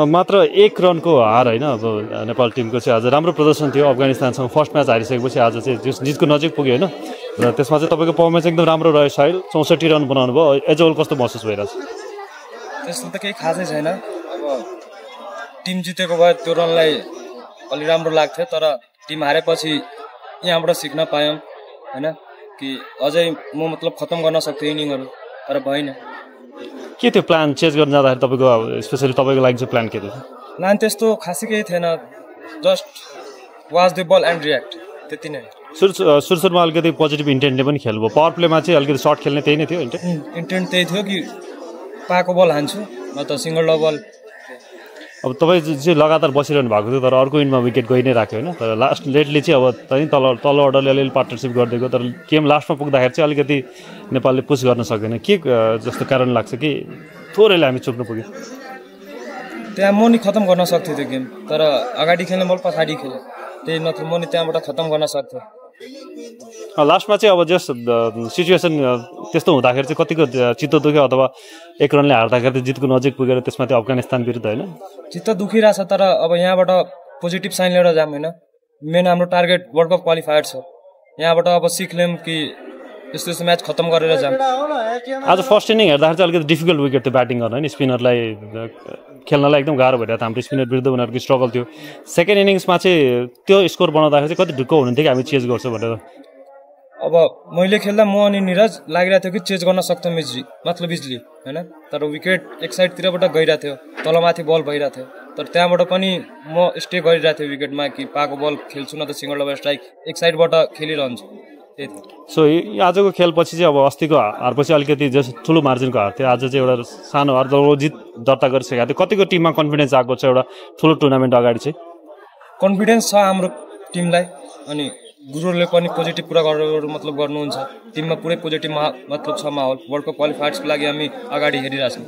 मात्र 1 रनको हार होइन अब नेपाल टिमको चाहिँ आज राम्रो प्रदर्शन थियो अफगानिस्तानसँग फर्स्ट म्याच हारिसकेपछि आज चाहिँ जितको नजिक पुग्यो होइन र त्यसमा चाहिँ तपाईँको पर्फर्मेन्स एकदम राम्रो रह्यो साहिल 64 रन बनाउनु भयो एज अल कस्तो महसुस भइरहेछ त्यस्तो त केही खासै छैन अब टिम जितेको भए त्यो रनलाई अलि राम्रो लाग्थ्यो तर टिम हारेपछि यहाँबाट सिक्न पायौँ होइन कि अझै म मतलब खत्तम गर्न सक्थेँ इनिङहरू तर भएन के त्यो प्लान चेन्ज गर्न जाँदाखेरि तपाईँको स्पेसली तपाईँको लागि चाहिँ प्लान के थियो प्लान त्यस्तो खासै केही थिएन just watch the ball and react त्यति नै सुरुमा अलिकति पोजिटिभ इन्टेन्टले पनि खेल्नुभयो पावर प्लेमा चाहिँ अलिकति सर्ट खेल्ने त्यही नै थियो इन्टेन्ट त्यही थियो कि पाएको बल हान्छु न त सिङ्गल डबल अब तपाईँ चाहिँ लगातार बसिरहनु भएको थियो तर अर्को इन्डमा विकेट गइ नै राख्यो होइन तर लास्ट लेटली चाहिँ अब तल अर्डरले अलिअलि पार्टनरसिप गरिदिएको तर गेम लास्टमा पुग्दाखेरि चाहिँ अलिकति नेपालले पुस गर्न सकेन के जस्तो कारण लाग्छ कि थोरैले हामी चुक्नु पुग्यो त्यहाँ म नि खत्तम गर्न सक्थेँ त्यो गेम तर अगाडि खेल्ने बल पछाडि खेलेँ त्यही नत्र म नि त्यहाँबाट खत्तम गर्न सक्थेँ लास्टमा चाहिँ अब जस सिचुएसन त्यस्तो हुँदाखेरि चाहिँ कतिको चित्त दुख्यो अथवा 1 रनले हार्दाखेरि जितको नजिक पुगेर त्यसमा त्यो अफगानिस्तान विरुद्ध होइन चित्त दुखिरहेछ तर अब यहाँबाट पोजिटिभ साइन लिएर जाऊँ होइन मेन हाम्रो टार्गेट वर्ल्ड कप क्वालिफायर छ यहाँबाट अब सिक्यौँ कि यस्तो यस्तो म्याच खत्तम गरेर जाऊँ आज फर्स्ट इनिङ हेर्दाखेरि चाहिँ अलिकति डिफिकल्ट विकेट थियो ब्याटिङ गर्न होइन स्पिनरलाई खेल्नलाई एकदम गाह्रो भइरहेको थियो हाम्रो स्पिनर विरुद्ध उनीहरूको स्ट्रगल थियो सेकेन्ड इनिङ्समा चाहिँ त्यो स्कोर बनाउँदाखेरि चाहिँ कति ढुक्क हुनुहुन्थ्यो कि हामी चेज गर्छौँ भनेर अब मैले खेल्दा म अनि निरज लागिरहेको थियो कि चेज गर्न सक्थ्यौँ मतलब बिजली होइन तर विकेट एक साइडतिरबाट गइरहेको थियो तलमाथि बल भइरहेको थियो तर त्यहाँबाट पनि म स्टे गरिरहेको थिएँ विकेटमा कि पाएको बल खेल्छु न त सिङ्गल डबल स्ट्राइक एक साइडबाट खेलिरहन्छु सो आजको खेलपछि चाहिँ अब अस्तिको हारपछि अलिकति जस ठुलो मार्जिनको हार थियो आज चाहिँ एउटा सानो हार जित दर्ता गरिसकेको थियो कतिको टिममा कन्फिडेन्स आएको छ एउटा ठुलो टुर्नामेन्ट अगाडि चाहिँ कन्फिडेन्स छ हाम्रो टिमलाई अनि गुरुहरूले पनि पोजिटिभ कुरा गरेर मतलब गर्नुहुन्छ टिममा पुरै पोजिटिभ मतलब छ माहौल वर्ल्ड कप क्वालिफायर्सको लागि हामी अगाडि हेरिरहेछौँ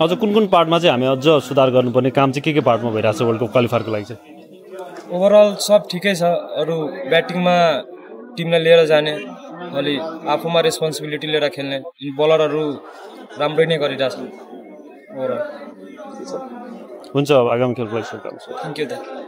अझ कुन पार्टमा चाहिँ हामी अझ सुधार गर्नुपर्ने काम चाहिँ के पार्टमा भइरहेको छ वर्ल्ड कप क्वालिफायरको लागि चाहिँ ओभरअल सब ठिकै छ अरू ब्याटिङमा टिमलाई लिएर जाने अलि आफूमा रेस्पोन्सिबिलिटी लिएर खेल्ने बलरहरू राम्रै नै गरिरहेछन् ओभरअल हुन्छ आगामी खेल थ्याङ्क यू